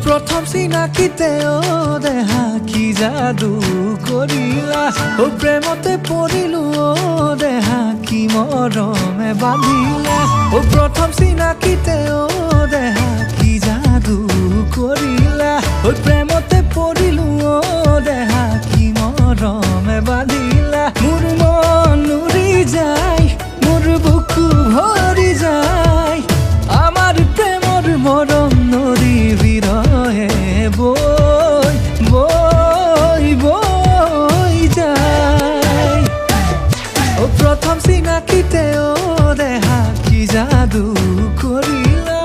प्रथम सिनाकिते ओ देहा की जादू करिला ओ प्रेमते पड़िलु ओ देहा की मरमे बांधिला ओ प्रथम सिनाकिते ओ देहा की जादू करिला ओ प्रेमते पड़िलु ओ देहा की मरमे बांधिला मोर मन उड़ी जाय मोर बुकु भरि जाय आमार प्रेमर मरम नदी বিরহে বই বই বই যায় ও প্রথম সিনাকিতে ও দেহা কি জাদু করিলা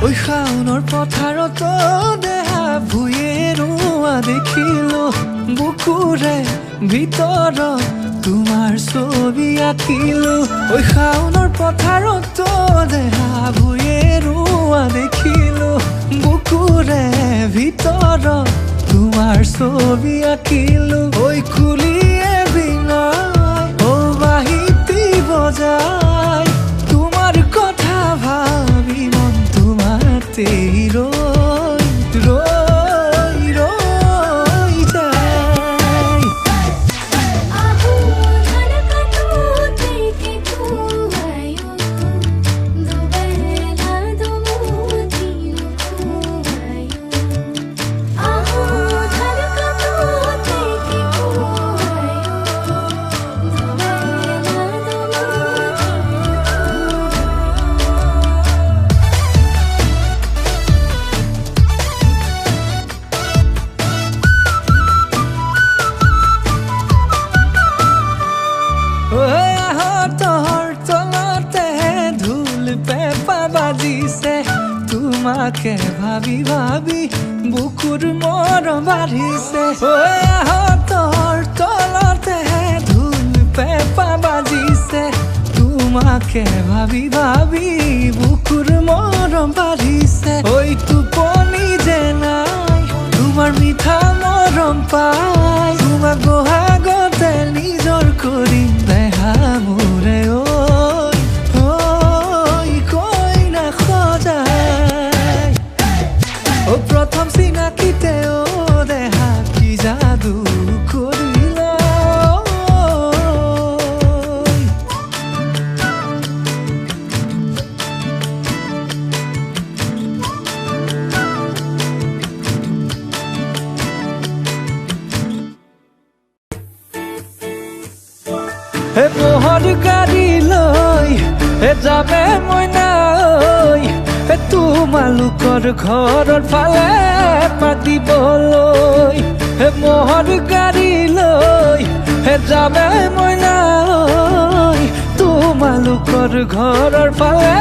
ওই শাওনৰ পথাৰত দেহা ভুঁয়ে ৰোৱা দেখিলো বুকুৰে ভিতৰত তোমাৰ ছবি আঁকিলো ওই শাওনৰ পথাৰত দেহা ভুঁয়ে ৰোৱা দেখিলো বুকুৰে ভিতৰত তোমাৰ ছবি আঁকিলো ওই কুলিয়ে বিনাই ও বাহিতি বজাই তোমাৰ কথা ভাবি মন তোমাতে রই রই রই যায় আহো ধড়কতো থেকে কুয়ায়ো দুবেলা দুমুদিন কুয়ায়ো আহো ধড়কতো থেকে কুয়ায়ো দুবেলা তহৰ তলতে ধুল পেঁপা বাজিছে তোমাকে ভাবি ভাবি বুকুৰ মৰম বাঢ়িছে তহৰ তলতে ধুল পেঁপা বাজিছে তোমাকে ভাবি ভাবি বুকুৰ মৰম বাঢ়িছে ওই টোপনি যে নাই তোমাৰ মিঠা মৰম পাই তোমাক বহাগতে নিজৰ কৰিম দেহা মোৰে ঐ ঐ কৈ নাসজাই ও প্ৰথম চিনাকিতে ও দেহা কি যাদু কৰিলা হে মোহৰ গাড়ী লৈ হে যাবে মইনা ঐ হে তোমালোকৰ ঘৰৰ ফালে পাতিবলৈ হে মোহৰ গাড়ী লৈ হে যাবে মইনা ঐ তোমালোকৰ ঘৰৰ ফালে